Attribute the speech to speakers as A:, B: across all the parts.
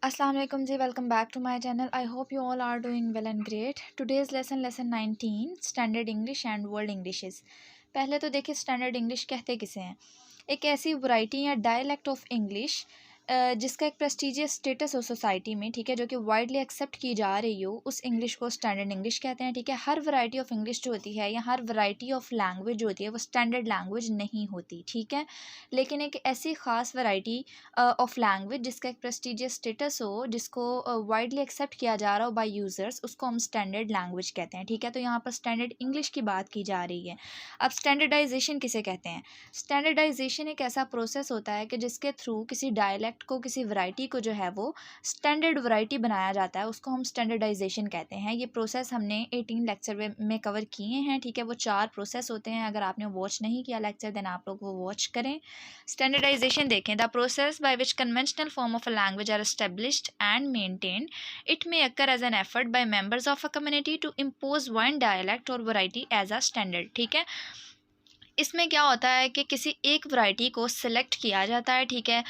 A: अस्सलाम वालेकुम जी, welcome back to my channel. I hope you all are doing well and great. Today's lesson 19 standard English and world Englishes. पहले तो देखिए standard English कहते किसे हैं। एक ऐसी वैरायटी या डायलेक्ट ऑफ इंग्लिश जिसका एक प्रेस्टिजियस स्टेटस हो सोसाइटी में, ठीक है, जो कि वाइडली एक्सेप्ट की जा रही हो, उस इंग्लिश को स्टैंडर्ड इंग्लिश कहते हैं। ठीक है, हर वैरायटी ऑफ इंग्लिश जो होती है या हर वैरायटी ऑफ लैंग्वेज जो होती है वो स्टैंडर्ड लैंग्वेज नहीं होती। ठीक है, लेकिन एक ऐसी ख़ास वैरायटी ऑफ लैंग्वेज जिसका एक प्रेस्टिजियस स्टेटस हो, जिसको वाइडली एक्सेप्ट किया जा रहा हो बाय यूज़र्स, उसको हम स्टैंडर्ड लैंग्वेज कहते हैं। ठीक है, तो यहाँ पर स्टैंडर्ड इंग्लिश की बात की जा रही है। अब स्टैंडर्डाइजेशन किसे कहते हैं? स्टैंडर्डाइजेशन एक ऐसा प्रोसेस होता है कि जिसके थ्रू किसी डायलेक्ट को, किसी वैरायटी को जो है वो स्टैंडर्ड वैरायटी बनाया जाता है, उसको हम स्टैंडर्डाइजेशन कहते हैं। ये प्रोसेस हमने 18 लेक्चर में कवर किए हैं। ठीक है, वो 4 प्रोसेस होते हैं। अगर आपने वॉच नहीं किया लेक्चर, देन आप लोग वो वॉच करें। स्टैंडर्डाइजेशन देखें, the process by which conventional form of a language are established and maintained. It may occur as an effort by members of a community to impose one dialect or variety as a standard. ठीक है, इसमें क्या होता है कि किसी एक variety को सिलेक्ट किया जाता है। ठीक है,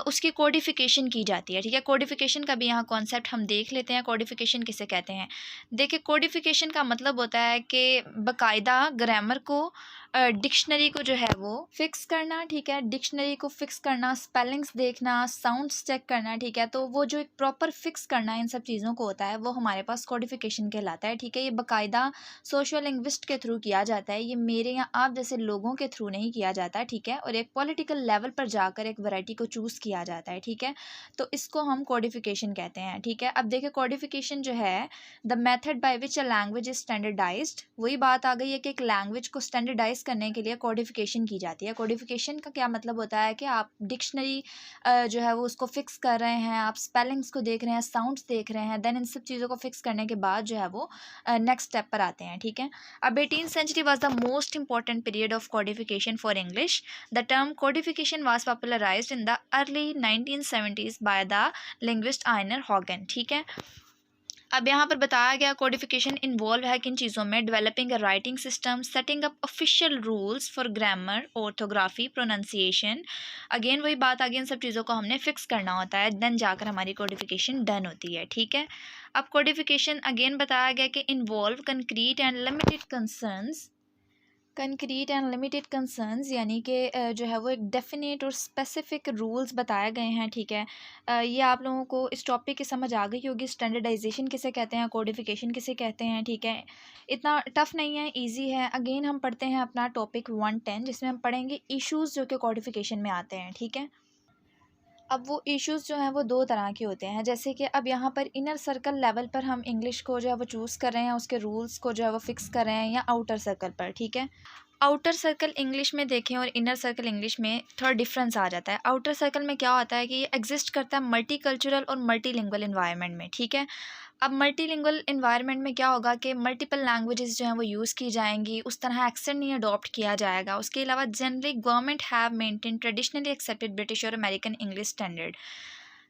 A: उसकी कोडिफिकेशन की जाती है। ठीक है, कोडिफिकेशन का भी यहाँ कॉन्सेप्ट हम देख लेते हैं। कोडिफिकेशन किसे कहते हैं? देखिए, कोडिफिकेशन का मतलब होता है कि बाकायदा ग्रामर को, डिक्शनरी को जो है वो फिक्स करना। ठीक है, डिक्शनरी को फिक्स करना, स्पेलिंग्स देखना, साउंड्स चेक करना। ठीक है, तो वो जो एक प्रॉपर फिक्स करना इन सब चीज़ों को होता है वो हमारे पास कोडिफिकेशन कहलाता है। ठीक है, ये बाकायदा सोशल लिंग्विस्ट के थ्रू किया जाता है। ये मेरे या आप जैसे लोगों के थ्रू नहीं किया जाता। ठीक है, और एक पॉलिटिकल लेवल पर जाकर एक वैरायटी को चूज़ किया जाता है। ठीक है, तो इसको हम कोडिफिकेशन कहते हैं। ठीक है, अब देखिए कोडिफिकेशन जो है, the method by which a language is standardised. वही बात आ गई है कि एक लैंग्वेज को स्टैंडर्डाइज करने के लिए कोडिफिकेशन की जाती है। कोडिफिकेशन का क्या मतलब होता है कि आप डिक्शनरी जो है वो उसको फिक्स कर रहे हैं, आप स्पेलिंग्स को देख रहे हैं, साउंड्स देख रहे हैं, देन इन सब चीज़ों को फिक्स करने के बाद जो है वो नेक्स्ट स्टेप पर आते हैं। ठीक है, अब 18th century was the most important period of codification for English. The term codification was popularized in the early 1970s by the linguist Einar Hoggen. ठीक है, अब यहाँ पर बताया गया कोडिफिकेशन इन्वॉल्व है किन चीज़ों में? Developing a writing system, setting up official rules for grammar, orthography, pronunciation. Again वही बात आ गई, इन सब चीज़ों को हमने फिक्स करना होता है, देन जाकर हमारी कोडिफिकेशन डन होती है। ठीक है, अब कोडिफिकेशन अगेन बताया गया कि involve concrete and limited concerns, यानी कि जो है वो एक डेफिनेट और स्पेसिफिक रूल्स बताए गए हैं। ठीक है, ये आप लोगों को इस टॉपिक की समझ आ गई होगी। स्टैंडर्डाइजेशन किसे कहते हैं, कोडिफिकेशन किसे कहते हैं। ठीक है, इतना टफ नहीं है, इजी है। अगेन हम पढ़ते हैं अपना टॉपिक 110, जिसमें हम पढ़ेंगे इश्यूज़ जो कि कोडिफिकेशन में आते हैं। ठीक है, अब वो इश्यूज़ जो हैं वो 2 तरह के होते हैं। जैसे कि अब यहाँ पर इनर सर्कल लेवल पर हम इंग्लिश को जो है वो चूज़ कर रहे हैं, उसके रूल्स को जो है वो फिक्स कर रहे हैं, या आउटर सर्कल पर। ठीक है, आउटर सर्कल इंग्लिश में देखें और इनर सर्कल इंग्लिश में थोड़ा डिफरेंस आ जाता है। आउटर सर्कल में क्या होता है कि ये एग्जिस्ट करता है मल्टी कल्चरल और मल्टीलिंगुअल इन्वायरमेंट में। ठीक है, अब मल्टीलिंगुअल इन्वायरमेंट में क्या होगा कि मल्टीपल लैंग्वेजेस जो हैं वो यूज़ की जाएंगी, उस तरह एक्सेंट नहीं अडॉप्ट किया जाएगा। उसके अलावा generally government have maintain traditionally accepted British और अमेरिकन इंग्लिश स्टैंडर्ड।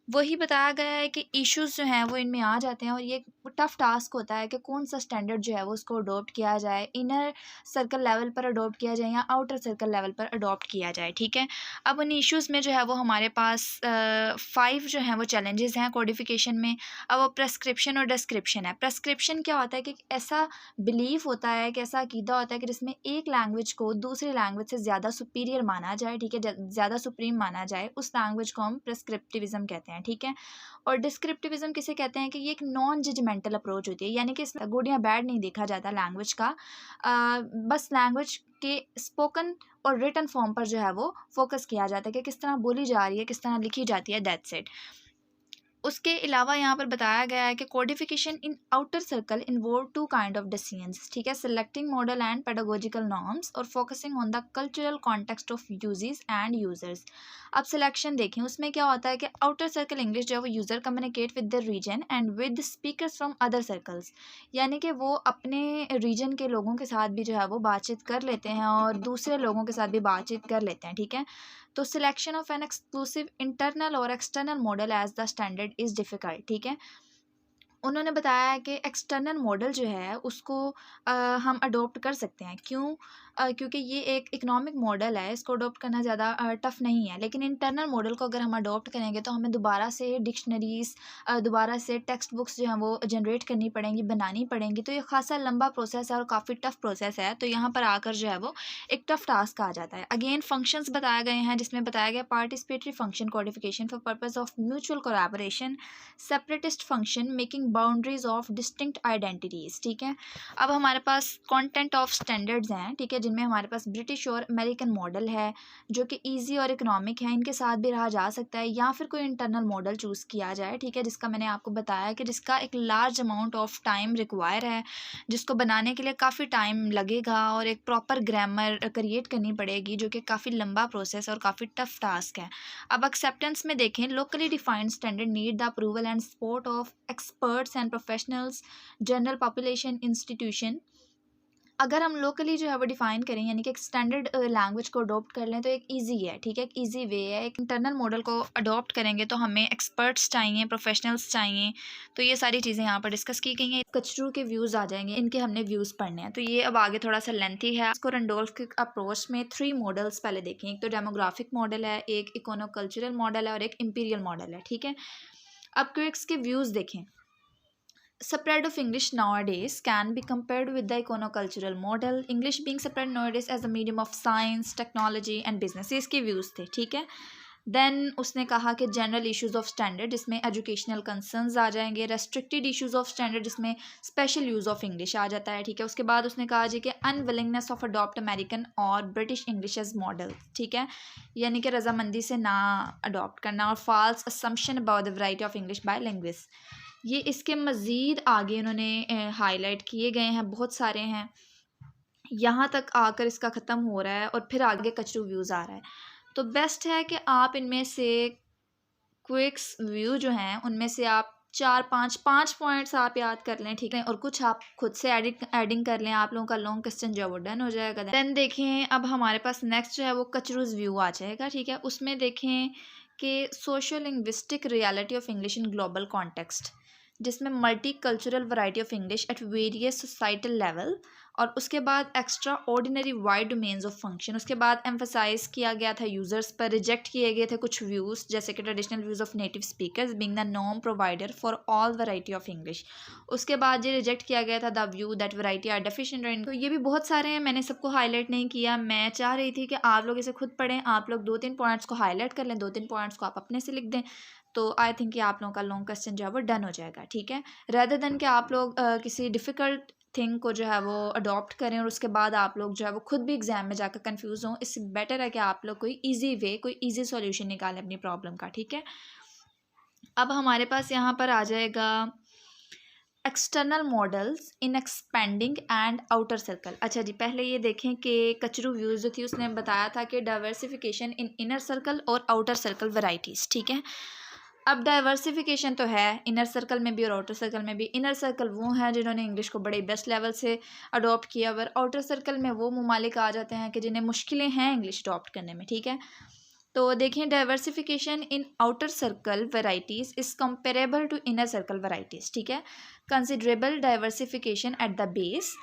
A: वही बताया गया है कि इश्यूज़ जो हैं वो इनमें आ जाते हैं, और ये टफ़ टास्क होता है कि कौन सा स्टैंडर्ड जो है वो उसको अडॉप्ट किया जाए, इनर सर्कल लेवल पर अडॉप्ट किया जाए या आउटर सर्कल लेवल पर अडॉप्ट किया जाए। ठीक है, अब उन इश्यूज़ में जो है वो हमारे पास 5 जो हैं वो चैलेंजेस हैं कोडिफिकेशन में। अब वो प्रेस्क्रिप्शन और डिस्क्रिप्शन है। प्रेस्क्रिप्शन क्या होता है कि ऐसा बिलीफ होता है, कि ऐसा अकीदा होता है कि जिसमें एक लैंग्वेज को दूसरी लैंग्वेज से ज़्यादा सुपीरियर माना जाए। ठीक है, ज़्यादा सुप्रीम माना जाए, उस लैंग्वेज को हम प्रेस्क्रिप्टिविज़म कहते हैं। ठीक है, और डिस्क्रिप्टिविज्म किसे कहते हैं कि ये एक नॉन जजमेंटल अप्रोच होती है, यानी कि इसमें गुड या बैड नहीं देखा जाता लैंग्वेज का, बस लैंग्वेज के स्पोकन और रिटन फॉर्म पर जो है वो फोकस किया जाता है कि किस तरह बोली जा रही है, किस तरह लिखी जाती है, दैट्स इट। उसके अलावा यहाँ पर बताया गया है कि codification in outer circle involve 2 kind of decisions. ठीक है, selecting model and pedagogical norms और focusing on the cultural context of uses and users. अब सिलेक्शन देखें, उसमें क्या होता है कि आउटर सर्कल इंग्लिश जो है वो user communicate with the region and with speakers from other circles, यानी कि वो अपने रीजन के लोगों के साथ भी जो है वो बातचीत कर लेते हैं और दूसरे लोगों के साथ भी बातचीत कर लेते हैं। ठीक है, तो selection of an exclusive internal और external model as the standard is difficult. ठीक है, उन्होंने बताया है कि एक्सटर्नल मॉडल जो है उसको हम अडॉप्ट कर सकते हैं। क्यों? क्योंकि ये एक इकोनॉमिक मॉडल है, इसको अडॉप्ट करना ज़्यादा टफ़ नहीं है। लेकिन इंटरनल मॉडल को अगर हम अडॉप्ट करेंगे तो हमें दोबारा से डिक्शनरीज़ दोबारा से टेक्स्ट बुक्स जो हैं वो जनरेट करनी पड़ेंगी, बनानी पड़ेंगी। तो ये ख़ासा लंबा प्रोसेस है और काफ़ी टफ़ प्रोसेस है। तो यहाँ पर आकर जो है वो एक टफ़ टास्क आ जाता है। अगेन फंक्शंस बताए गए हैं, जिसमें बताया गया participatory function codification for purpose of mutual collaboration, separatist function making boundaries of distinct identities. ठीक है, अब हमारे पास कंटेंट ऑफ स्टैंडर्ड्स हैं, ठीक है, जिनमें हमारे पास ब्रिटिश और अमेरिकन मॉडल है जो कि इजी और इकोनॉमिक है, इनके साथ भी रहा जा सकता है, या फिर कोई इंटरनल मॉडल चूज़ किया जाए, ठीक है, जिसका मैंने आपको बताया कि जिसका एक large amount of time require है, जिसको बनाने के लिए काफ़ी टाइम लगेगा और एक प्रॉपर ग्रामर क्रिएट करनी पड़ेगी, जो कि काफ़ी लंबा प्रोसेस और काफ़ी टफ टास्क है। अब एक्सेप्टेंस में देखें, locally defined standard need the approval and support of experts and professionals, general population, institution. अगर हम लोकली जो है वो डिफ़ाइन करें, यानी कि एक स्टैंडर्ड लैंग्वेज को अडॉप्ट कर लें, तो एक ईज़ी है, ठीक है, एक ईज़ी वे है। एक इंटरनल मॉडल को अडॉप्ट करेंगे तो हमें एक्सपर्ट्स चाहिए, प्रोफेशनल्स चाहिए। तो ये सारी चीज़ें यहाँ पर डिस्कस की गई हैं। कचरू के व्यूज़ आ जाएंगे, इनके हमने व्यूज़ पढ़ने हैं। तो ये अब आगे थोड़ा सा लेंथी है। इसको रैंडोल्फ के अप्रोच में 3 मॉडल्स पहले देखें। एक तो डेमोग्राफिक मॉडल है, एक इकोनो कल्चरल मॉडल है और एक इम्पीरियल मॉडल है, ठीक है। अब क्विक्स के व्यूज़ देखें। Spread of English nowadays can be compared with the econocultural model. English being spread nowadays as a medium of science, technology and business. ये इसके व्यूज़ थे, ठीक है। देन उसने कहा कि जनरल इश्यूज ऑफ स्टैंडर्ड, जिसमें एजुकेशनल कंसर्न्स आ जाएंगे। रेस्ट्रिक्टेड इश्यूज ऑफ स्टैंडर्ड, जिसमें स्पेशल यूज़ ऑफ इंग्लिश आ जाता है, ठीक है। उसके बाद उसने कहा जी कि अनविलिंगनेस ऑफ अडॉप्ट अमेरिकन और ब्रिटिश इंग्लिश एज मॉडल, ठीक है, यानी कि रजामंदी से ना अडॉप्ट करना। और false assumption about the variety of English by language. ये इसके मज़ीद आगे इन्होंने हाईलाइट किए गए हैं, बहुत सारे हैं। यहाँ तक आकर इसका ख़त्म हो रहा है और फिर आगे कचरू व्यूज़ आ रहा है। तो बेस्ट है कि आप इनमें से क्विक्स व्यू जो हैं उनमें से आप 4-5 पॉइंट्स आप याद कर लें, ठीक है, और कुछ आप खुद से एडिंग कर लें। आप लोगों का लॉन्ग क्वेश्चन जो है वो डन हो जाएगा। देन देखें, अब हमारे पास नेक्स्ट जो है वो कचरूज व्यू आ जाएगा, ठीक है। उसमें देखें कि social linguistic reality of English in global context, जिसमें multi cultural variety of English at various societal level. और उसके बाद extraordinary wide domains of function. उसके बाद एम्फसाइज किया गया था यूज़र्स पर, रिजेक्ट किए गए थे कुछ व्यूज़, जैसे कि traditional views of native speakers being the norm provider for all variety of English. उसके बाद ये रिजेक्ट किया गया था the view that variety are deficient in. तो ये भी बहुत सारे हैं, मैंने सबको हाईलाइट नहीं किया। मैं चाह रही थी कि आप लोग इसे खुद पढ़ें, आप लोग 2-3 पॉइंट्स को हाईलाइट कर लें, 2-3 पॉइंट्स को आप अपने से लिख दें। तो आई थिंक कि आप लोगों का लॉन्ग क्वेश्चन जो है वो डन हो जाएगा, ठीक है। रेदर देन कि आप लोग किसी डिफ़िकल्ट थिंग को जो है वो अडॉप्ट करें और उसके बाद आप लोग जो है वो खुद भी एग्जाम में जाकर कंफ्यूज हों। इससे बेटर है कि आप लोग कोई इजी वे, कोई इजी सॉल्यूशन निकालें अपनी प्रॉब्लम का, ठीक है। अब हमारे पास यहाँ पर आ जाएगा external models in expanding and outer circle. अच्छा जी, पहले ये देखें कि कचरू व्यूज़ जो थी उसने बताया था कि डाइवर्सिफिकेशन इन इनर सर्कल और आउटर सर्कल वैराइटीज़, ठीक है। अब डाइवर्सिफिकेशन तो है इनर सर्कल में भी और आउटर सर्कल में भी। इनर सर्कल वो हैं जिन्होंने इंग्लिश को बड़े बेस्ट लेवल से अडॉप्ट किया, और आउटर सर्कल में वो ममालिक आ जाते हैं कि जिन्हें मुश्किलें हैं इंग्लिश अडॉप्ट करने में, ठीक है। तो देखें, diversification in outer circle varieties is comparable to inner circle varieties, ठीक है। Considerable diversification at the base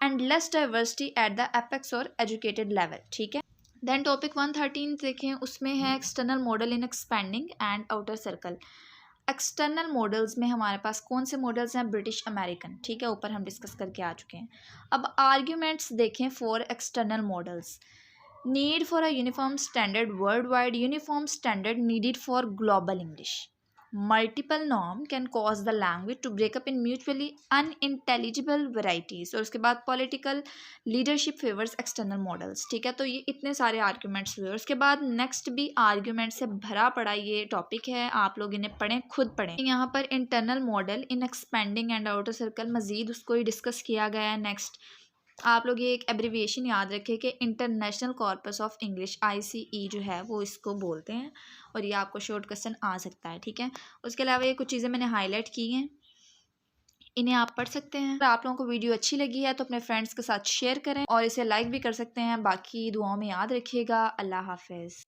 A: and less diversity at the apex or educated level, ठीक है। देन टॉपिक 113 देखें, उसमें है external model in expanding and outer circle. External models में हमारे पास कौन से मॉडल्स हैं? ब्रिटिश अमेरिकन, ठीक है, ऊपर हम डिस्कस करके आ चुके हैं। अब आर्ग्यूमेंट्स देखें for external models. Need for a uniform standard worldwide, uniform standard needed for global English. Multiple norm can cause the language to break up in mutually unintelligible varieties. और उसके बाद political leadership favours external models, ठीक है। तो ये इतने सारे arguments हुए। उसके बाद नेक्स्ट भी आर्ग्यूमेंट से भरा पड़ा ये टॉपिक है, आप लोग इन्हें पढ़ें, खुद पढ़ें। यहाँ पर internal model in expanding and outer circle मजीद उसको ही डिस्कस किया गया है। नेक्स्ट आप लोग ये एक एब्रीविएशन याद रखें कि international corpus of English, ICE जो है वो इसको बोलते हैं, और ये आपको शॉर्ट क्वेश्चन आ सकता है, ठीक है। उसके अलावा ये कुछ चीज़ें मैंने हाईलाइट की हैं, इन्हें आप पढ़ सकते हैं। अगर आप लोगों को वीडियो अच्छी लगी है तो अपने फ्रेंड्स के साथ शेयर करें और इसे लाइक भी कर सकते हैं। बाकी दुआओं में याद रखिएगा। अल्लाह हाफिज़।